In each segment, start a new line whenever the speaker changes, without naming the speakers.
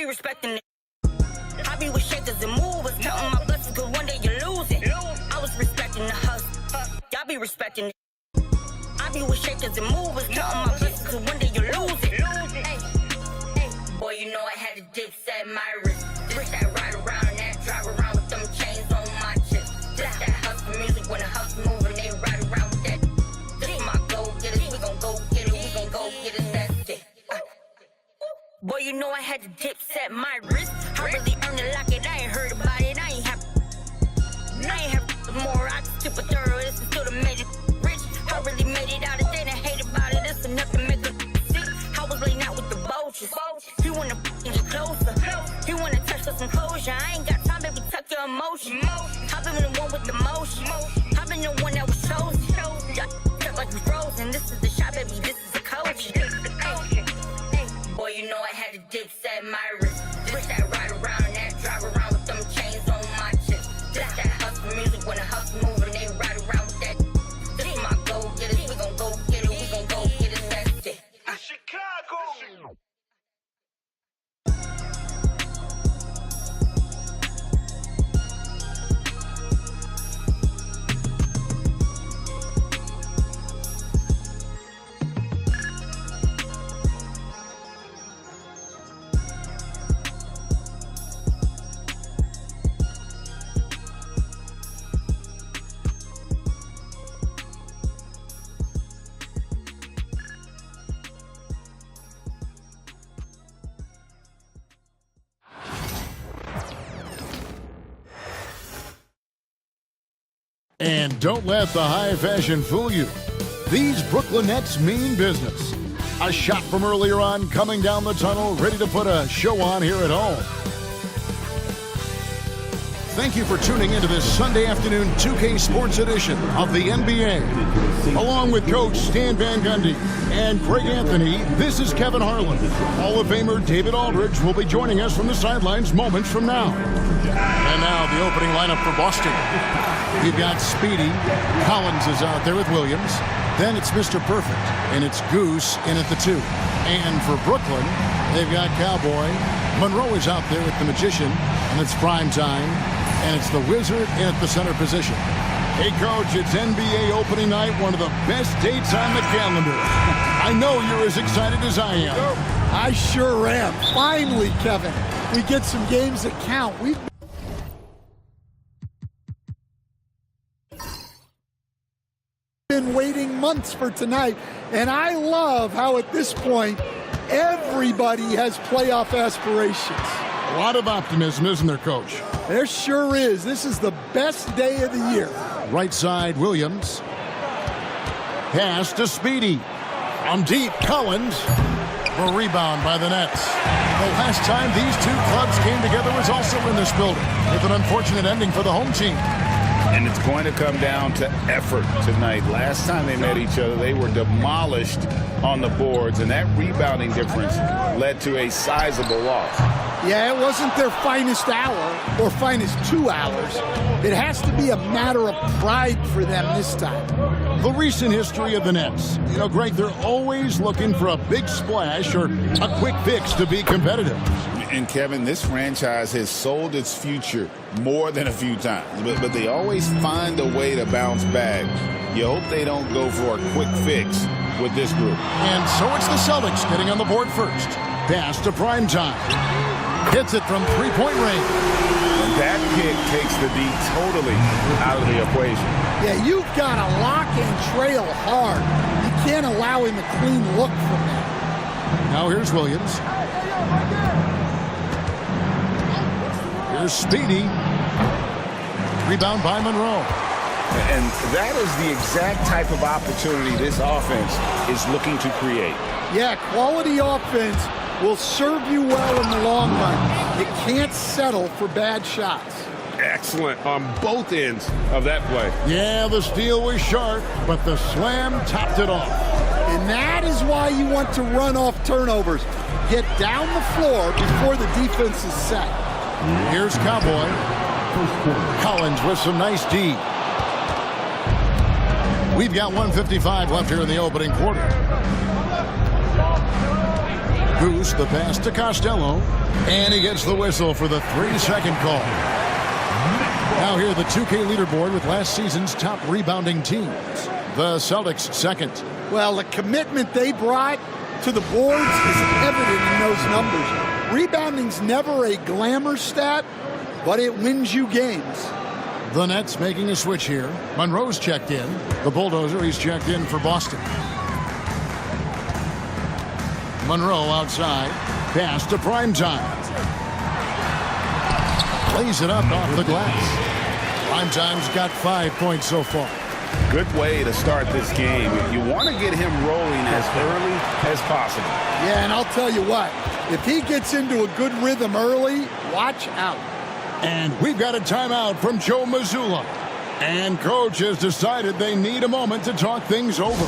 be respecting it. I be with shakers and movers, counting my blessings, cause one day you lose it. I was respecting the hustle, y'all be respecting it. I be with shakers and movers, counting my blessings, cause one day you lose it. Boy, you know I had the dips at my wrist. This that ride around, that drive around with them chains on my chest. This that hustle music, when the hustle moving, they ride around with that. This my go get it, we gon' go get it, we gon' go get it, that's it. Boy, you know I had the dips at my wrist. I really earned it like it, I ain't heard about it, I ain't have more. I just tip a thorough, this is still the magic rich. I really made it out of there and hate about it, that's enough to make a sick. I was laying out with the vultures. He wanna get closer, he wanna touch for some closure. I ain't got time, baby, tuck your emotion. I've been the one with the motion, I've been the one that was chosen. Y'all felt like we frozen, this is the shot, baby, this is the coach. Boy, you know I had the dips at my wrist. This that ride around, that drive around with them chains on my chest. This that hustle music, when the hustle moving, they ride around with that. This my go get it, we gon' go get it, we gon' go get it, that's it. Chicago!
And don't let the high fashion fool you. These Brooklyn Nets mean business. A shot from earlier on coming down the tunnel, ready to put a show on here at home. Thank you for tuning into this Sunday afternoon 2K Sports edition of the NBA. Along with Coach Stan Van Gundy and Greg Anthony, this is Kevin Harlan. Hall of Famer David Aldridge will be joining us from the sidelines moments from now. And now the opening lineup for Boston. We've got Speedy. Collins is out there with Williams. Then it's Mr. Perfect, and it's Goose in at the 2. And for Brooklyn, they've got Cowboy. Monroe is out there with the Magician, and it's prime time. And it's the Wizard in at the center position. Hey, Coach, it's NBA opening night, one of the best dates on the calendar. I know you're as excited as I am.
I sure am. Finally, Kevin, we get some games that count. We've been waiting months for tonight, and I love how at this point everybody has playoff aspirations.
A lot of optimism, isn't there, Coach?
There sure is. This is the best day of the year.
Right side, Williams. Pass to Speedy. From deep, Collins. A rebound by the Nets. The last time these two clubs came together was also in this building, with an unfortunate ending for the home team.
And it's going to come down to effort tonight. Last time they met each other, they were demolished on the boards, and that rebounding difference led to a sizable loss.
Yeah, it wasn't their finest hour or finest 2 hours. It has to be a matter of pride for them this time.
The recent history of the Nets. You know, Greg, they're always looking for a big splash or a quick fix to be competitive.
And, Kevin, this franchise has sold its future more than a few times. But they always find a way to bounce back. You hope they don't go for a quick fix with this group.
And so it's the Celtics getting on the board first. Pass to primetime. Hits it from three-point range.
And that kick takes the D totally out of the equation.
Yeah, you've got to lock and trail hard. You can't allow him a clean look from that.
Now here's Williams. Here's Speedy. Rebound by Monroe.
And that is the exact type of opportunity this offense is looking to create.
Yeah, quality offense will serve you well in the long run. You can't settle for bad shots.
Excellent on both ends of that play.
Yeah, the steal was sharp, but the slam topped it off.
And that is why you want to run off turnovers. Get down the floor before the defense is set.
Here's Cowboy. Collins with some nice D. We've got 1:55 left here in the opening quarter. Goose the pass to Costello. And he gets the whistle for the 3-second call. Now here the 2K leaderboard with last season's top rebounding teams. The Celtics second.
Well, the commitment they brought to the boards is evident in those numbers. Rebounding's never a glamour stat, but it wins you games.
The Nets making a switch here. Monroe's checked in. The Bulldozer, he's checked in for Boston. Monroe outside. Pass to Primetime. Plays it up off the glass. Primetime's got 5 points so far.
Good way to start this game. You want to get him rolling as early as possible.
Yeah, and I'll tell you what, if he gets into a good rhythm early, watch out.
And we've got a timeout from Joe Mazzulla. And coach has decided they need a moment to talk things over.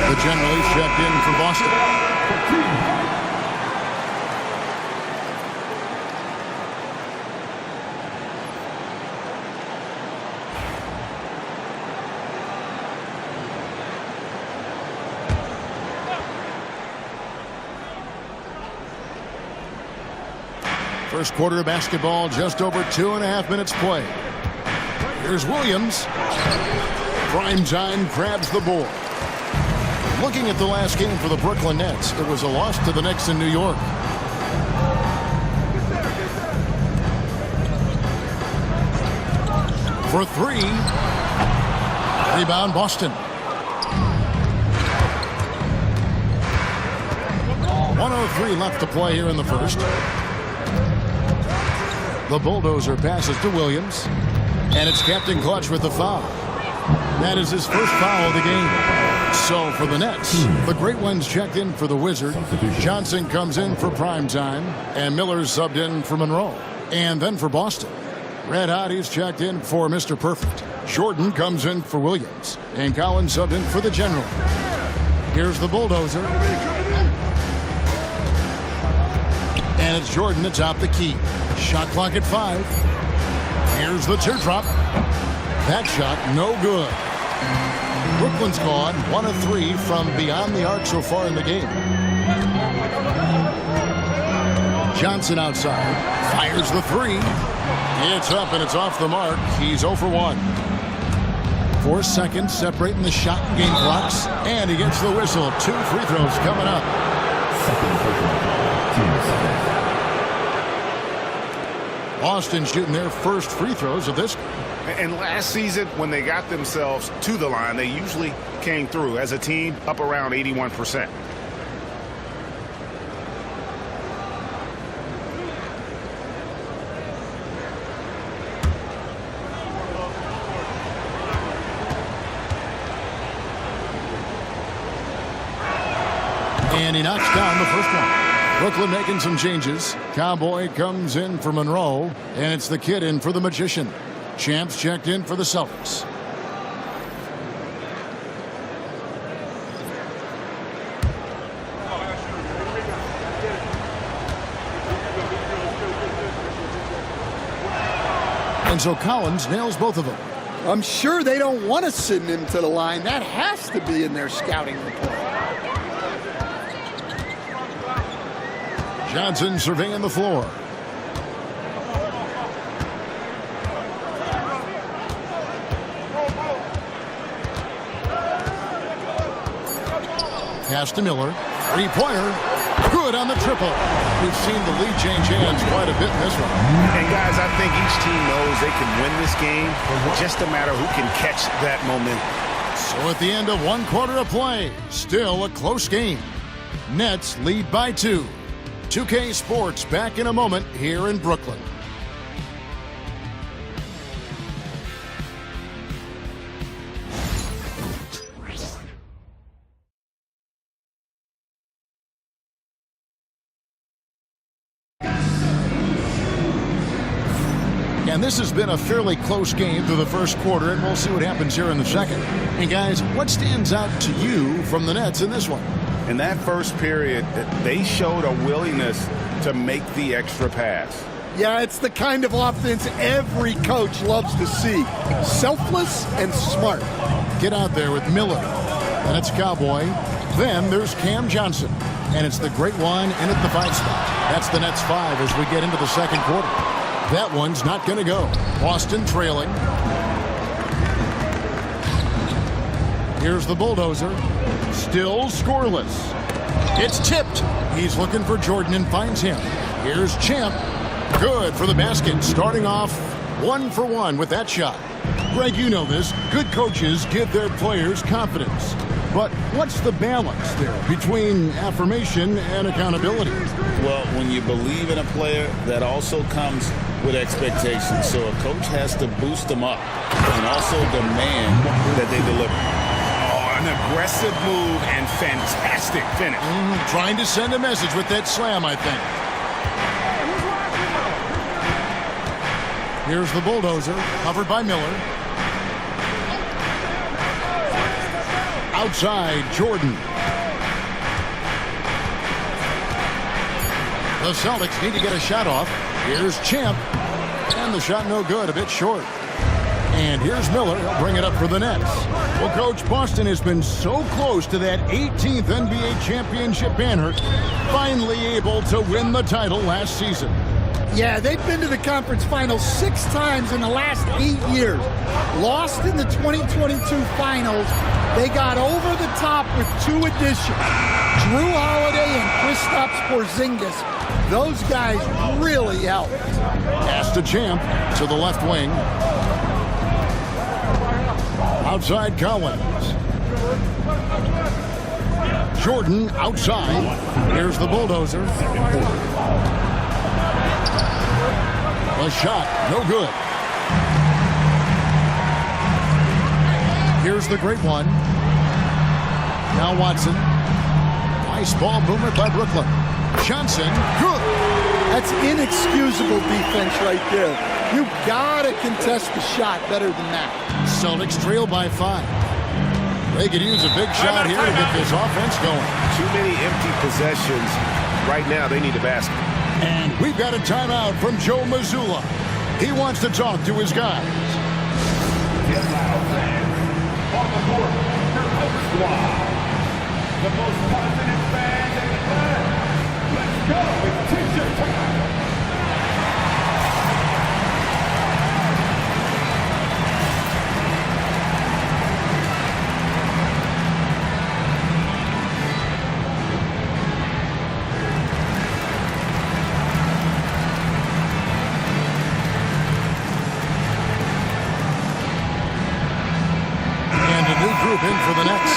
The general checked in for Boston. First quarter of basketball, just over 2.5 minutes play. Here's Williams. Primetime grabs the board. Looking at the last game for the Brooklyn Nets, it was a loss to the Knicks in New York. For three. Rebound Boston. 1:03 left to play here in the first. The Bulldozer passes to Williams. And it's Captain Clutch with the foul. That is his first foul of the game. So for the Nets, the Great Ones checked in for the Wizard. Johnson comes in for Primetime. And Miller's subbed in for Monroe. And then for Boston, Red Hotty's checked in for Mr. Perfect. Jordan comes in for Williams. And Collins subbed in for the General. Here's the Bulldozer. And it's Jordan to top the key. Shot clock at 5. Here's the teardrop. That shot no good. Brooklyn's gone 1 of 3 from beyond the arc so far in the game. Johnson outside. Fires the 3. It's up and it's off the mark. He's 0 for 1. 4 seconds separating the shot and game clocks. And he gets the whistle. 2 free throws coming up. Boston shooting their first free throws of this.
And last season, when they got themselves to the line, they usually came through as a team up around 81%.
And he knocks down the first one. Brooklyn making some changes. Cowboy comes in for Monroe, and it's the kid in for the Magician. Champs checked in for the Celtics. And so Collins nails both of them.
I'm sure they don't want to send him to the line. That has to be in their scouting report.
Johnson surveying the floor. Pass to Miller. Three-pointer. Good on the triple. We've seen the lead change hands quite a bit in this one.
And guys, I think each team knows they can win this game. Just a matter who can catch that momentum.
So at the end of one quarter of play, still a close game. Nets lead by 2. 2K Sports back in a moment here in Brooklyn. And this has been a fairly close game through the first quarter, and we'll see what happens here in the second. And guys, what stands out to you from the Nets in this one?
In that first period, they showed a willingness to make the extra pass.
Yeah, it's the kind of offense every coach loves to see. Selfless and smart.
Get out there with Miller. And it's Cowboy. Then there's Cam Johnson. And it's the great one in at the 5 spot. That's the Nets 5 as we get into the second quarter. That one's not going to go. Boston trailing. Here's the bulldozer. Still scoreless. It's tipped. He's looking for Jordan and finds him. Here's Champ. Good for the basket. Starting off 1 for 1 with that shot. Greg, you know this. Good coaches give their players confidence. But what's the balance there between affirmation and accountability?
Well, when you believe in a player, that also comes with expectations. So a coach has to boost them up and also demand that they deliver.
An aggressive move and fantastic finish.
Trying to send a message with that slam, I think. Here's the bulldozer, covered by Miller. Outside, Jordan. The Celtics need to get a shot off. Here's Champ. And the shot no good, a bit short. And here's Miller. He'll bring it up for the Nets. Well, Coach, Boston has been so close to that 18th NBA championship banner, finally able to win the title last season.
Yeah, they've been to the conference finals 6 times in the last 8 years. Lost in the 2022 finals. They got over the top with 2 additions. Drew Holiday and Kristaps Porzingis. Those guys really helped.
Pass to Champ to the left wing. Outside Collins. Jordan outside. Here's the bulldozer. A shot, no good. Here's the great one. Now Watson. Nice ball movement by Brooklyn. Johnson, good.
That's inexcusable defense right there. You gotta contest the shot better than that.
Celtics trail by 5. They could use a big shot here to get this offense going.
Too many empty possessions. Right now, they need a basket.
And we've got a timeout from Joe Mazzulla. He wants to talk to his guys.
On the court, your host squad. The most positive fans in the planet. Let's go. It's t-shirt time.
Group in for the Nets.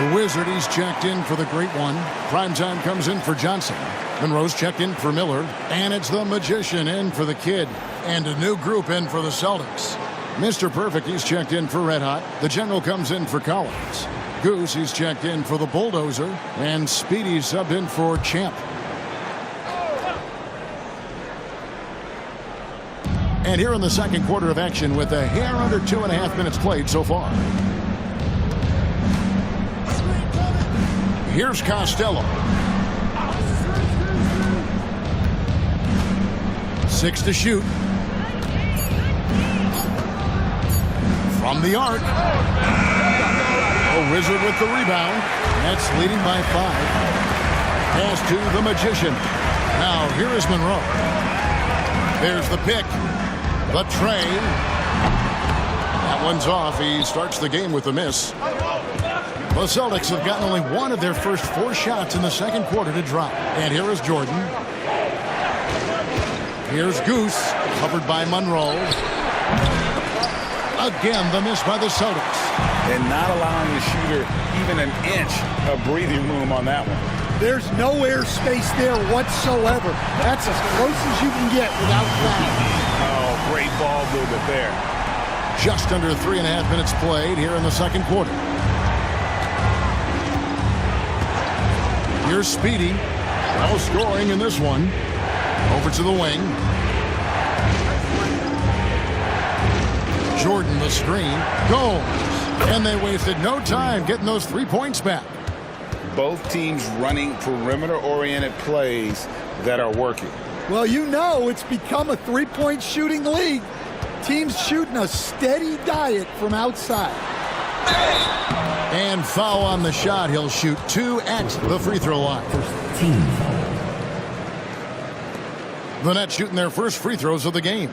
The Wizard, he's checked in for the great one. Primetime comes in for Johnson. Monroe's checked in for Miller. And it's the Magician in for the Kid. And a new group in for the Celtics. Mr. Perfect, he's checked in for Red Hot. The General comes in for Collins. Goose, he's checked in for the Bulldozer. And Speedy subbed in for Champ. And here in the second quarter of action with a hair under 2.5 minutes played so far. Here's Costello. 6 to shoot. From the arc. A Wizard with the rebound. Nets leading by 5. Pass to the Magician. Now here is Monroe. There's the pick. The tray. That one's off. He starts the game with a miss. The Celtics have gotten only one of their first 4 shots in the second quarter to drop. And here is Jordan. Here's Goose, covered by Monroe. Again, the miss by the Celtics.
And not allowing the shooter even an inch of breathing room on that one.
There's no air space there whatsoever. That's as close as you can get without foul.
Oh, great ball movement there.
Just under 3.5 minutes played here in the second quarter. Here's Speedy. No scoring in this one. Over to the wing. Jordan, the screen, goes. And they wasted no time getting those 3 points back.
Both teams running perimeter-oriented plays that are working.
Well, you know it's become a 3-point shooting league. Teams shooting a steady diet from outside.
And foul on the shot. He'll shoot 2 at the free throw line. The Nets shooting their first free throws of the game.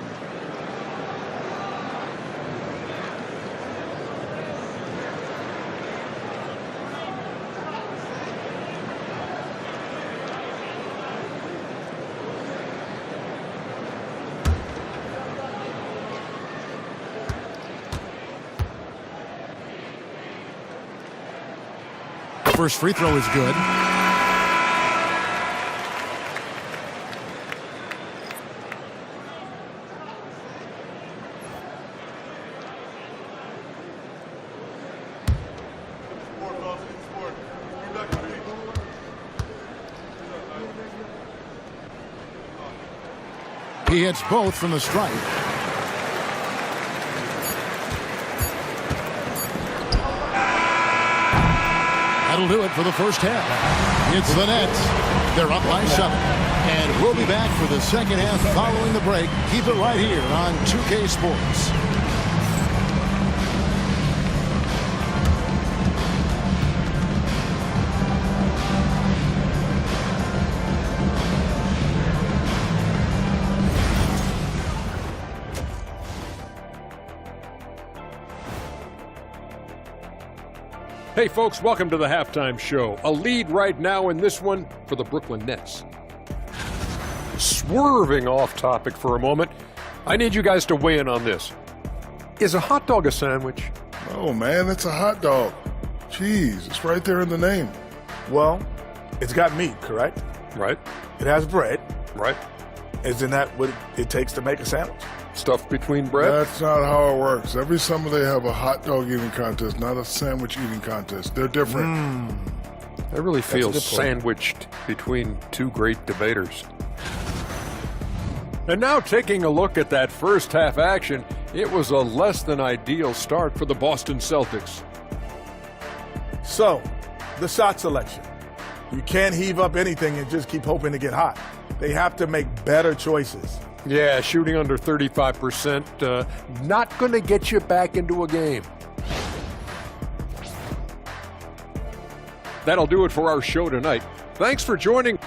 First free throw is good. He hits both from the stripe. That'll do it for the first half. It's the Nets. They're up by 7. And we'll be back for the second half following the break. Keep it right here on 2K Sports.
Hey folks, welcome to the halftime show. A lead right now in this one for the Brooklyn Nets. Swerving off topic for a moment, I need you guys to weigh in on this. Is a hot dog a sandwich?
Oh man, it's a hot dog. Jeez, it's right there in the name.
Well, it's got meat, correct?
Right.
It has bread.
Right.
Isn't that what it takes to make a sandwich?
Stuff between bread?
That's not how it works. Every summer they have a hot dog eating contest, not a sandwich eating contest. They're different.
I really feel
good point.
sandwiched between two great debaters. And now taking a look at that first half action, it was a less than ideal start for the Boston Celtics.
So, the shot selection. You can't heave up anything and just keep hoping to get hot. They have to make better choices.
Yeah, shooting under 35%, not going to get you back into a game. That'll do it for our show tonight. Thanks for joining.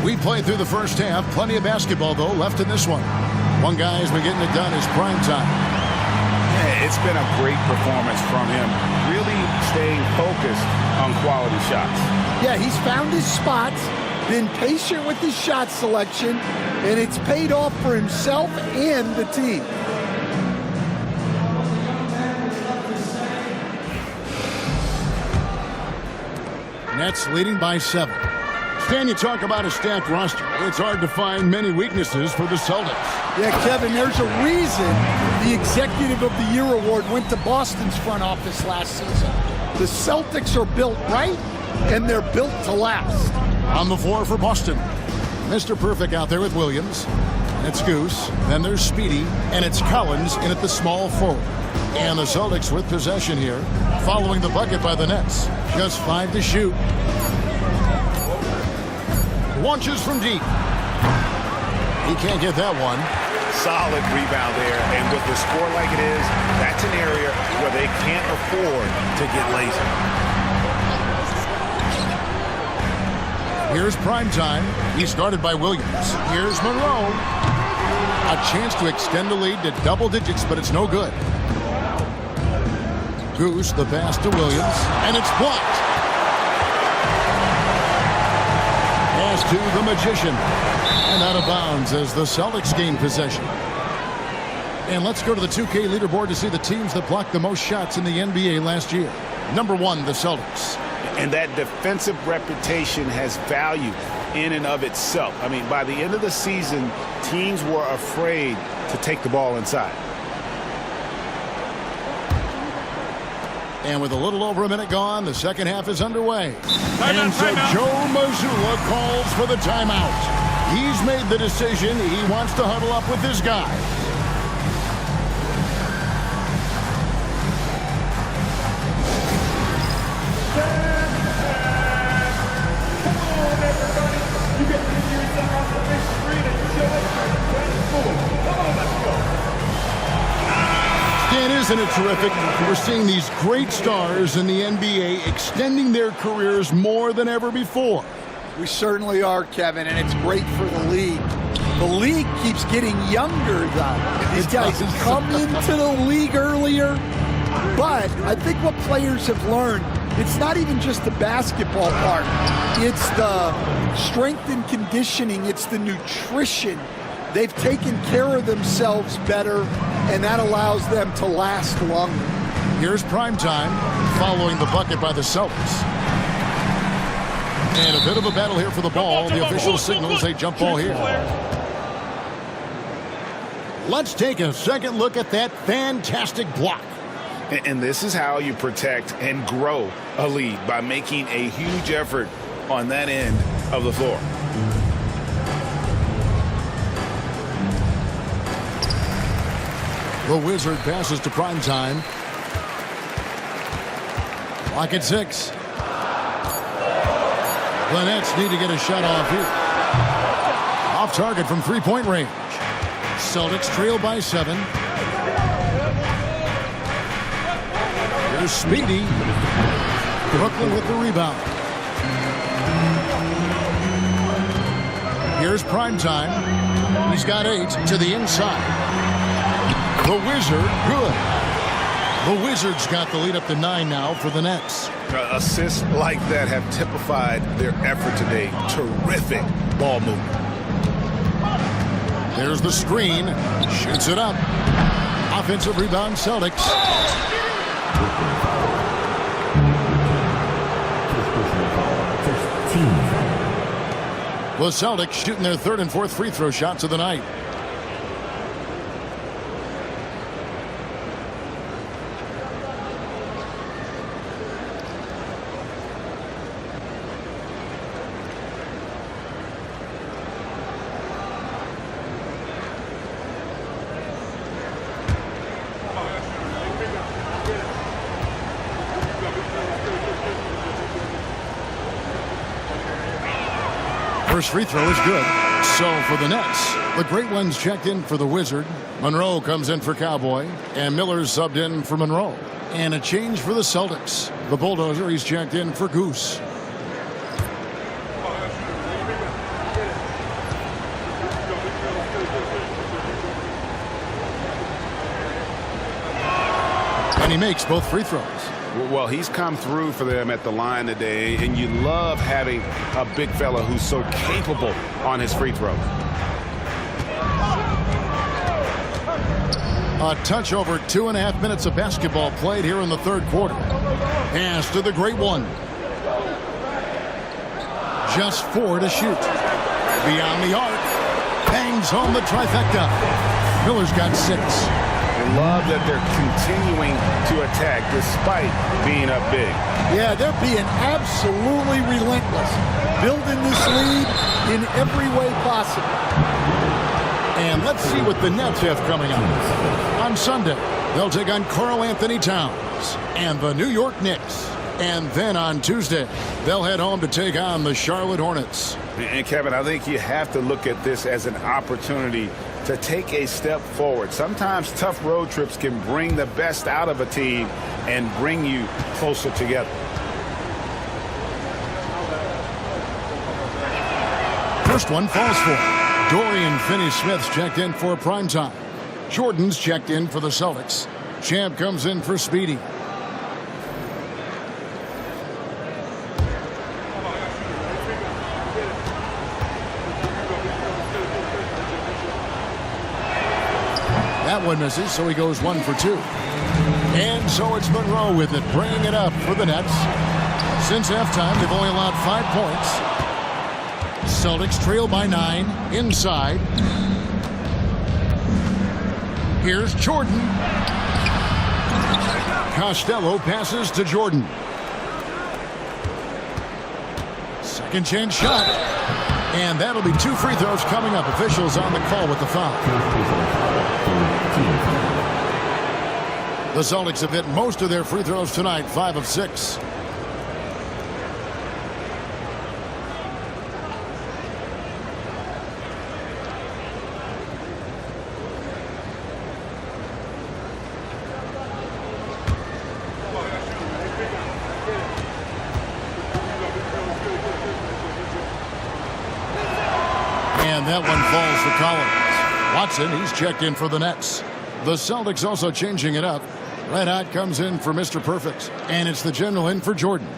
We played through the first half. Plenty of basketball, though, left in this one. One guy has been getting it done is prime time.
It's been a great performance from him, really staying focused on quality shots.
Yeah, he's found his spots, been patient with his shot selection, and it's paid off for himself and the team.
Nets leading by 7. Can you talk about a stacked roster? It's hard to find many weaknesses for the Celtics.
Yeah, Kevin, there's a reason the Executive of the Year award went to Boston's front office last season. The Celtics are built right, and they're built to last.
On the floor for Boston, Mr. Perfect out there with Williams. It's Goose. Then there's Speedy, and it's Collins in at the small forward. And the Celtics with possession here, following the bucket by the Nets. Just 5 to shoot. Launches from deep. He can't get that one.
Solid rebound there, and with the score like it is, that's an area where they can't afford to get lazy.
Here's prime time. He started by Williams. Here's Monroe. A chance to extend the lead to double digits, but it's no good. Goose, the pass to Williams, and it's blocked. Pass to the Magician. And out of bounds as the Celtics gain possession. And let's go to the 2K leaderboard to see the teams that blocked the most shots in the NBA last year. Number 1, the Celtics.
And that defensive reputation has value in and of itself. I mean, by the end of the season, teams were afraid to take the ball inside.
And with a little over a minute gone, the second half is underway. And so Joe Mazzulla calls for the timeout. He's made the decision. He wants to huddle up with his guy. Isn't it terrific? We're seeing these great stars in the NBA extending their careers more than ever before.
We certainly are, Kevin, and it's great for the league. The league keeps getting younger, though. These guys come into the league earlier, but I think what players have learned, it's not even just the basketball part. It's the strength and conditioning. It's the nutrition. They've taken care of themselves better, and that allows them to last longer.
Here's prime time, following the bucket by the Celtics. And a bit of a battle here for the ball. The official signals a jump ball here. Let's take a second look at that fantastic block.
And this is how you protect and grow a lead, by making a huge effort on that end of the floor.
The Wizard passes to prime time. Lock at 6. The Nets need to get a shot off here. Off target from three-point range. Celtics trail by 7. Here's Speedy. Brooklyn with the rebound. Here's prime time. He's got 8 to the inside. The Wizard, good. The Wizards got the lead up to 9 now for the Nets.
Assists like that have typified their effort today. Terrific ball movement.
There's the screen. Shoots it up. Offensive rebound, Celtics. The Celtics shooting their 3rd and 4th free throw shots of the night. First free throw is good. So for the Nets, the great ones checked in for the Wizard. Monroe comes in for Cowboy, and Miller's subbed in for Monroe. And a change for the Celtics. The Bulldozer, he's checked in for Goose. And he makes both free throws.
Well, he's come through for them at the line today, and you love having a big fella who's so capable on his free throw.
A touch over 2.5 minutes of basketball played here in the 3rd quarter. Pass to the great one. Just 4 to shoot. Beyond the arc. Bangs home the trifecta. Miller's got 6.
I love that they're continuing to attack despite being up big.
Yeah, they're being absolutely relentless, building this lead in every way possible.
And let's see what the Nets have coming up. On Sunday, they'll take on Karl Anthony Towns and the New York Knicks. And then on Tuesday, they'll head home to take on the Charlotte Hornets.
And Kevin, I think you have to look at this as an opportunity to take a step forward. Sometimes tough road trips can bring the best out of a team and bring you closer together.
First one falls for it. Dorian Finney-Smith's checked in for primetime. Jordan's checked in for the Celtics. Champ comes in for Speedy. That one misses, so he goes 1 for 2. And so it's Monroe with it, bringing it up for the Nets. Since halftime, they've only allowed 5 points. Celtics trail by 9, inside. Here's Jordan. Costello passes to Jordan. Second chance shot. And that'll be 2 free throws coming up. Officials on the call with the foul. The Celtics have hit most of their free throws tonight, 5 of 6. And that one falls for Collins. Watson, he's checked in for the Nets. The Celtics also changing it up. Red Hot comes in for Mr. Perfect. And it's the general in for Jordan.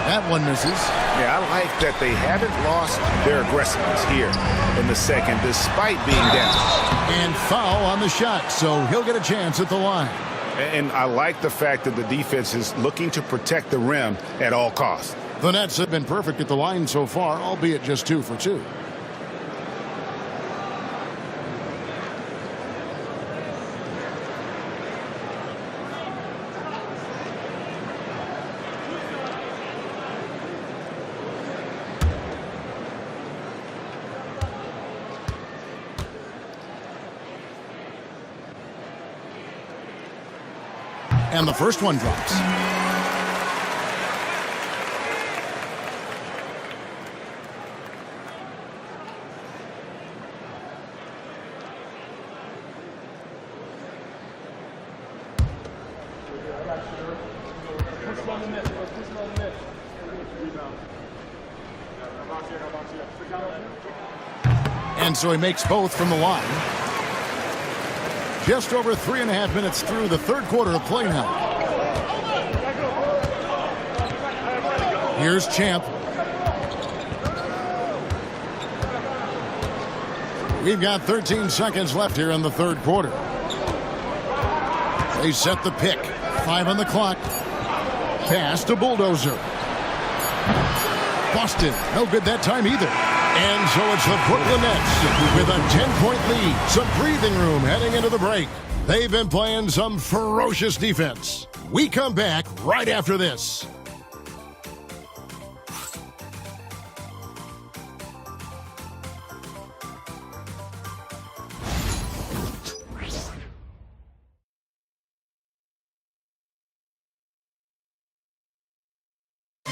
That one misses.
Yeah, I like that they haven't lost their aggressiveness here in the second, despite being down.
And foul on the shot, so he'll get a chance at the line.
And I like the fact that the defense is looking to protect the rim at all costs.
The Nets have been perfect at the line so far, albeit just 2 for 2. And the first one drops. And so he makes both from the line. Just over 3.5 minutes through the third quarter of play now. Here's Champ. We've got 13 seconds left here in the third quarter. They set the pick. 5 on the clock. Pass to Bulldozer. Boston, no good that time either. And so it's the Brooklyn Nets with a 10-point lead. Some breathing room heading into the break. They've been playing some ferocious defense. We come back right after this.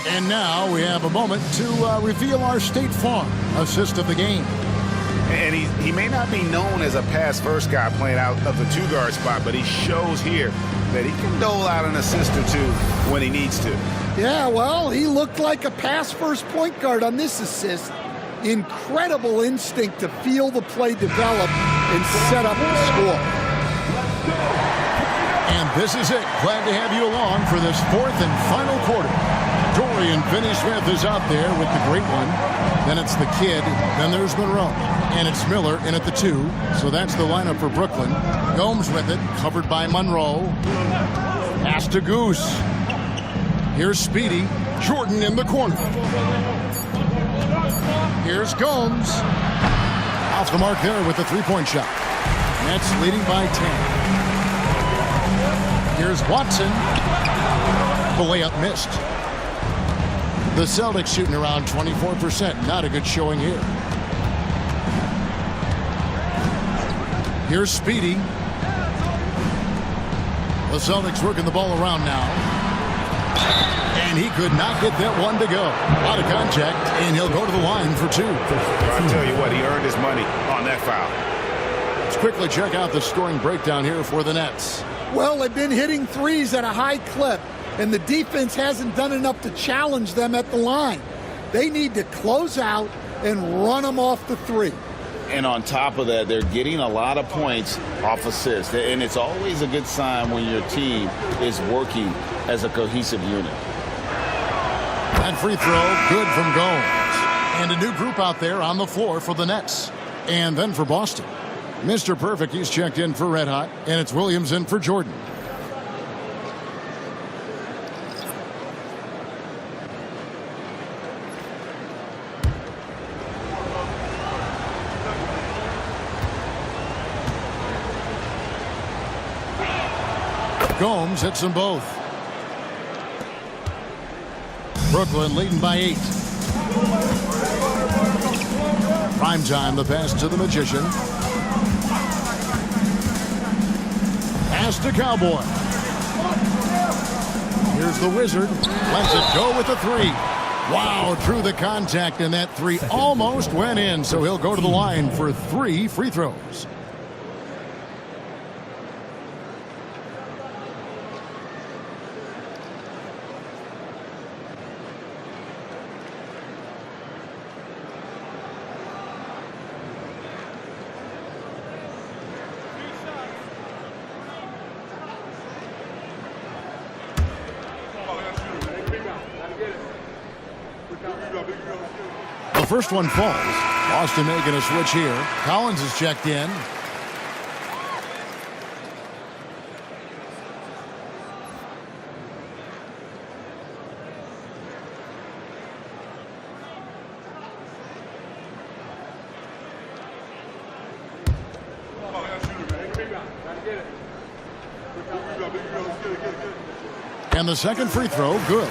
And now we have a moment to reveal our State Farm assist of the game.
And he may not be known as a pass-first guy playing out of the 2-guard spot, but he shows here that he can dole out an assist or 2 when he needs to.
Yeah, well, he looked like a pass-first point guard on this assist. Incredible instinct to feel the play develop and set up the score.
And this is it. Glad to have you along for this 4th and final quarter. Dorian Finney-Smith is out there with the great one. Then it's the kid. Then there's Monroe. And it's Miller in at the 2. So that's the lineup for Brooklyn. Gomes with it, covered by Monroe. Pass to Goose. Here's Speedy. Jordan in the corner. Here's Gomes. Off the mark there with the 3-point shot. Nets leading by 10. Here's Watson. The layup missed. The Celtics shooting around 24%. Not a good showing here. Here's Speedy. The Celtics working the ball around now. And he could not get that one to go. Out of contact, and he'll go to the line for 2.
I'll tell you what, he earned his money on that foul.
Let's quickly check out the scoring breakdown here for the Nets.
Well, they've been hitting threes at a high clip, and the defense hasn't done enough to challenge them at the line. They need to close out and run them off the 3.
And on top of that, they're getting a lot of points off assists. And it's always a good sign when your team is working as a cohesive unit.
That free throw, good from Gomes. And a new group out there on the floor for the Nets. And then for Boston, Mr. Perfect, he's checked in for Red Hot, and it's Williams in for Jordan. Gomes hits them both. Brooklyn leading by 8. Prime time, the pass to the Magician. Pass to Cowboy. Here's the Wizard. Lets it go with the 3. Wow, through the contact, and that 3 almost went in, so he'll go to the line for 3 free throws. The first one falls. Boston making a switch here. Collins is checked in. And the second free throw, good.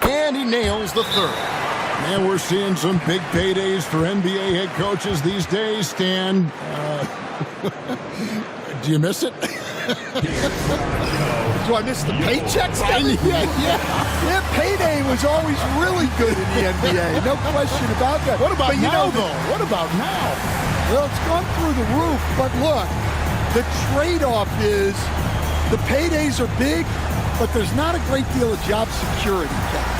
And he nails the 3rd. Man, we're seeing some big paydays for NBA head coaches these days, Stan. Do you miss it?
Do I miss the paychecks? Yeah, payday was always really good in the NBA. No question about that.
What about now, though? What about now?
Well, it's gone through the roof, but look, the trade-off is the paydays are big, but there's not a great deal of job security, Kevin.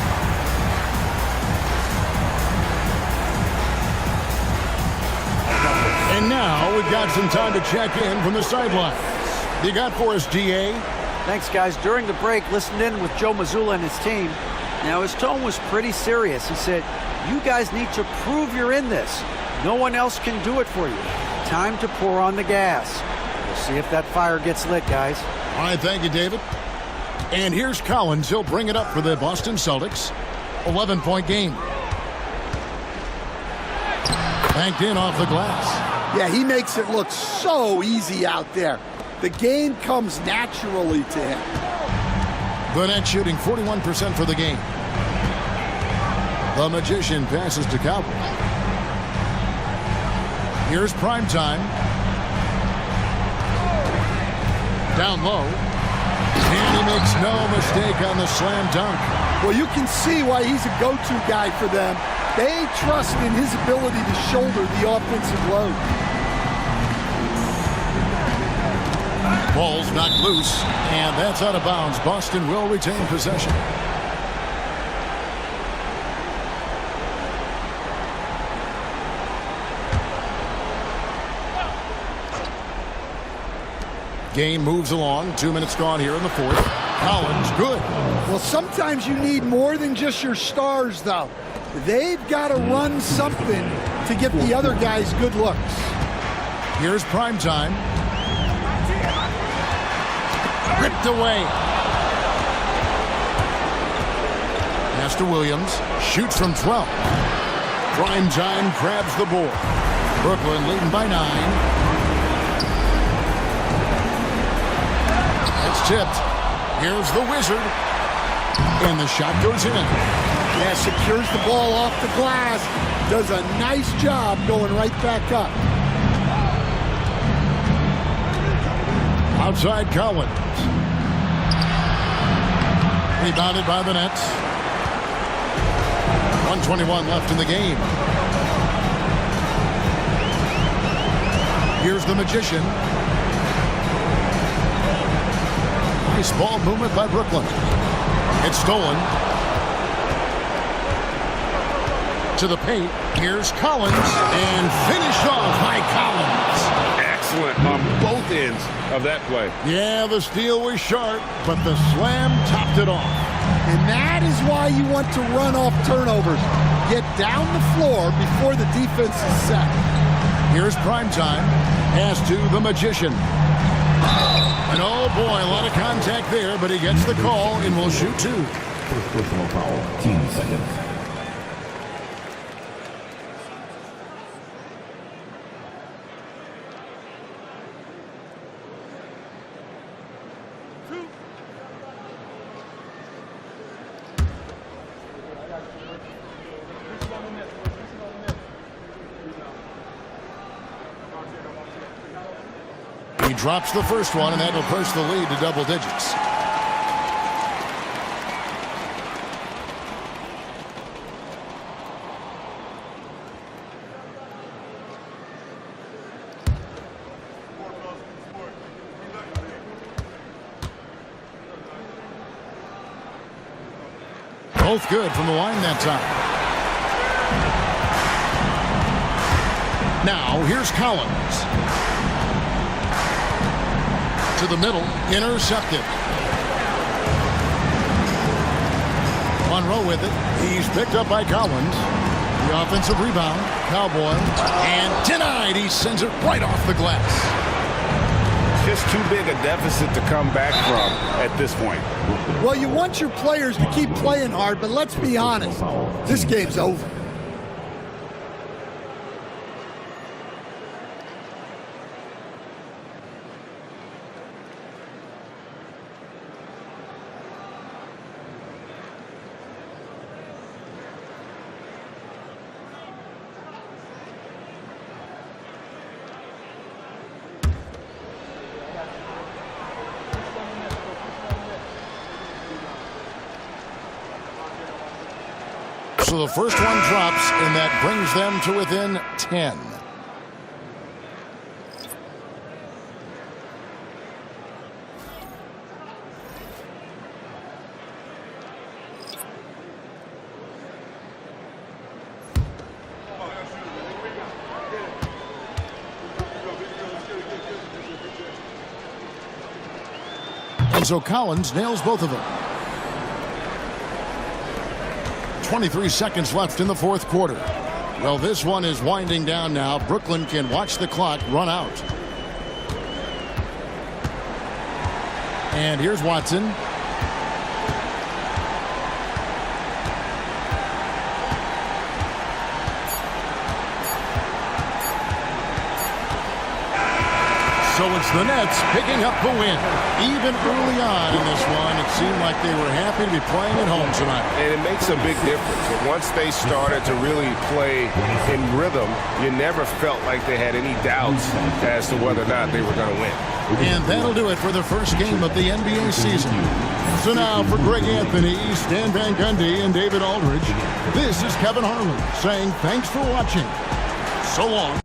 And now we've got some time to check in from the sideline. You got for us, GA?
Thanks, guys. During the break, listened in with Joe Mazzulla and his team. Now, his tone was pretty serious. He said, you guys need to prove you're in this. No one else can do it for you. Time to pour on the gas. We'll see if that fire gets lit, guys.
All right, thank you, David. And here's Collins. He'll bring it up for the Boston Celtics. 11-point game. Banked in off the glass.
Yeah, he makes it look so easy out there. The game comes naturally to him.
The Nets shooting 41% for the game. The Magician passes to Cowboy. Here's prime time. Down low. And he makes no mistake on the slam dunk.
Well, you can see why he's a go-to guy for them. They trust in his ability to shoulder the offensive load.
Ball's knocked loose, and that's out of bounds. Boston will retain possession. Game moves along. 2 minutes gone here in the 4th. Collins, good.
Well, sometimes you need more than just your stars, though. They've got to run something to get the other guys good looks.
Here's prime time. Ripped away. Pass to Williams. Shoots from 12. Prime time grabs the board. Brooklyn leading by 9. It's tipped. Here's the Wizard. And the shot goes in.
Yeah, secures the ball off the glass. Does a nice job going right back up.
Outside Collins. Rebounded by the Nets. 1:21 left in the game. Here's the Magician. Nice ball movement by Brooklyn. It's stolen. To the paint. Here's Collins. And finished off by Collins.
Excellent on both ends of that play.
Yeah, the steal was sharp, but the slam topped it off.
And that is why you want to run off turnovers. Get down the floor before the defense is set.
Here's primetime. Pass to the Magician. And oh boy, a lot of contact there, but he gets the call and will shoot two.
First personal foul, 10 seconds.
He drops the first one, and that'll push the lead to double digits. Both good from the line that time. Now, here's Collins. To the middle, intercepted. Monroe with it. He's picked up by Collins. The offensive rebound. Cowboys. And denied. He sends it right off the glass.
Just too big a deficit to come back from at this point.
Well, you want your players to keep playing hard, but let's be honest. This game's over.
So the first one drops, and that brings them to within 10. And so Collins nails both of them. 23 seconds left in the fourth quarter. Well, this one is winding down now. Brooklyn can watch the clock run out. And here's Watson. So it's the Nets picking up the win. Even early on in this one, it seemed like they were happy to be playing at home tonight.
And it makes a big difference. And once they started to really play in rhythm, you never felt like they had any doubts as to whether or not they were going to win.
And that'll do it for the first game of the NBA season. So now for Greg Anthony, Stan Van Gundy, and David Aldridge, this is Kevin Harlan saying thanks for watching. So long.